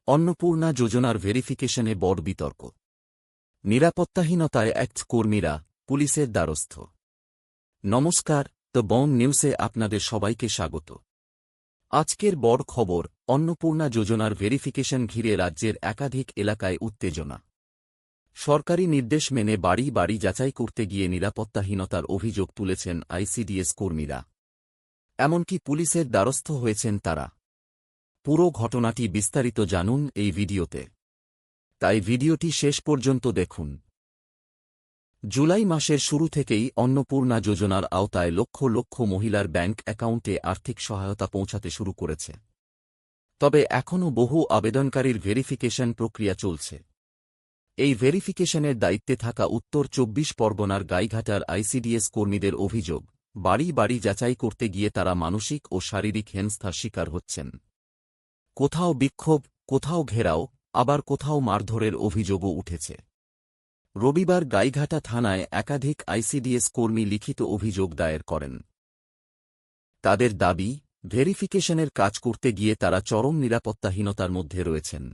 অন্নপূর্ণা যোজনার ভেরিফিকেশনে বড় বিতর্ক। নিরাপত্তাহীনতায় অ্যাক্ট কর্মীরা পুলিশের দ্বারস্থ। নমস্কার, দ্য বং নিউজে আপনাদের সবাইকে স্বাগত। আজকের বড় খবর, অন্নপূর্ণা যোজনার ভেরিফিকেশন ঘিরে রাজ্যের একাধিক এলাকায় উত্তেজনা। সরকারি নির্দেশ মেনে বাড়ি বাড়ি যাচাই করতে গিয়ে নিরাপত্তাহীনতার অভিযোগ তুলেছেন আইসিডিএস কর্মীরা। এমনকি পুলিশের দ্বারস্থ হয়েছেন তারা। পুরো ঘটনাটি বিস্তারিত জানুন এই ভিডিওতে, তাই ভিডিওটি শেষ পর্যন্ত দেখুন। জুলাই মাসের শুরু থেকেই অন্নপূর্ণা যোজনার আওতায় লক্ষ লক্ষ মহিলার ব্যাংক অ্যাকাউন্টে আর্থিক সহায়তা পৌঁছাতে শুরু করেছে। তবে এখনও বহু আবেদনকারীর ভেরিফিকেশন প্রক্রিয়া চলছে। এই ভেরিফিকেশনের দায়িত্বে থাকা উত্তর ২৪ পরগনার গাইঘাটার আইসিডিএস কর্মীদের অভিযোগ, বাড়ি বাড়ি যাচাই করতে গিয়ে তারা মানসিক ও শারীরিক হেনস্থার শিকার হচ্ছেন। কোথাও বিক্ষোভ, কোথাও ঘেরাও, আবার কোথাও মারধরের অভিযোগও উঠেছে। রবিবার গাইঘাটা থানায় একাধিক আইসিডিএস কর্মী লিখিত অভিযোগ দায়ের করেন। তাদের দাবি, ভেরিফিকেশনের কাজ করতে গিয়ে তারা চরম নিরাপত্তাহীনতার মধ্যে রয়েছেন।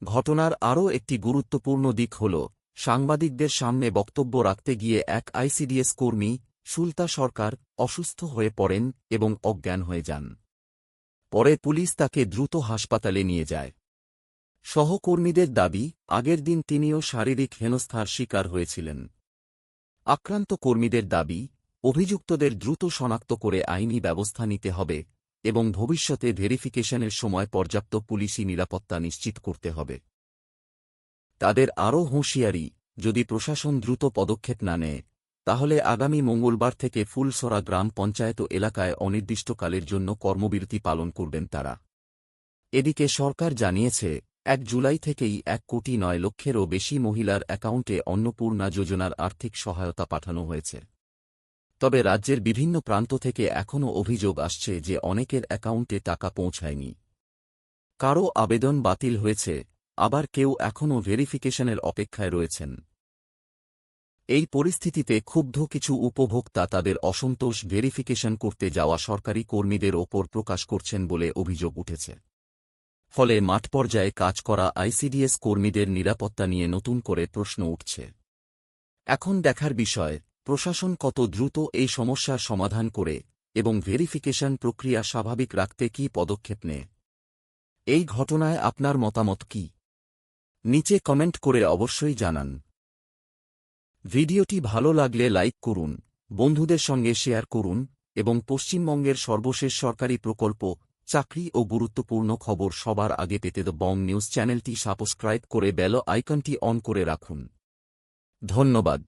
ঘটনার আরও একটি গুরুত্বপূর্ণ দিক হল, সাংবাদিকদের সামনে বক্তব্য রাখতে গিয়ে এক আইসিডিএস কর্মী, সুলতা সরকার, অসুস্থ হয়ে পড়েন এবং অজ্ঞান হয়ে যান। পরে পুলিশ তাকে দ্রুত হাসপাতালে নিয়ে যায়। সহকর্মীদের দাবি, আগের দিন তিনিও শারীরিক হেনস্থার শিকার হয়েছিলেন। আক্রান্ত কর্মীদের দাবি, অভিযুক্তদের দ্রুত শনাক্ত করে আইনি ব্যবস্থা নিতে হবে এবং ভবিষ্যতে ভেরিফিকেশনের সময় পর্যাপ্ত পুলিশি নিরাপত্তা নিশ্চিত করতে হবে। তাদের আরও হুঁশিয়ারি, যদি প্রশাসন দ্রুত পদক্ষেপ না নেয়, তাহলে আগামী মঙ্গলবার থেকে ফুলসরা গ্রাম পঞ্চায়েত এলাকায় অনির্দিষ্টকালের জন্য কর্মবিরতি পালন করবেন তারা। এদিকে সরকার জানিয়েছে, ১ জুলাই থেকেই ১,৯ লক্ষেরও বেশি মহিলার অ্যাকাউন্টে অন্নপূর্ণা যোজনার আর্থিক সহায়তা পাঠানো হয়েছে। তবে রাজ্যের বিভিন্ন প্রান্ত থেকে এখনও অভিযোগ আসছে যে অনেকের অ্যাকাউন্টে টাকা পৌঁছায়নি। কারও আবেদন বাতিল হয়েছে, আবার কেউ এখনও ভেরিফিকেশনের অপেক্ষায় রয়েছেন। এই পরিস্থিতিতে ক্ষুব্ধ কিছু উপভোক্তা তাদের অসন্তোষ ভেরিফিকেশন করতে যাওয়া সরকারি কর্মীদের ওপর প্রকাশ করছেন বলে অভিযোগ উঠেছে। ফলে মাঠ পর্যায়ে কাজ করা আইসিডিএস কর্মীদের নিরাপত্তা নিয়ে নতুন করে প্রশ্ন উঠছে। এখন দেখার বিষয়, প্রশাসন কত দ্রুত এই সমস্যার সমাধান করে এবং ভেরিফিকেশন প্রক্রিয়া স্বাভাবিক রাখতে কী পদক্ষেপ নেয়। এই ঘটনায় আপনার মতামত কি? নিচে কমেন্ট করে অবশ্যই জানান। ভিডিওটি ভালো লাগলে লাইক করুন, বন্ধুদের সঙ্গে শেয়ার করুন এবং পশ্চিমবঙ্গের সর্বশেষ সরকারি প্রকল্প, চাকরি ও গুরুত্বপূর্ণ খবর সবার আগে পেতে দ্য বং নিউজ চ্যানেলটি সাবস্ক্রাইব করে বেল আইকনটি অন করে রাখুন। ধন্যবাদ।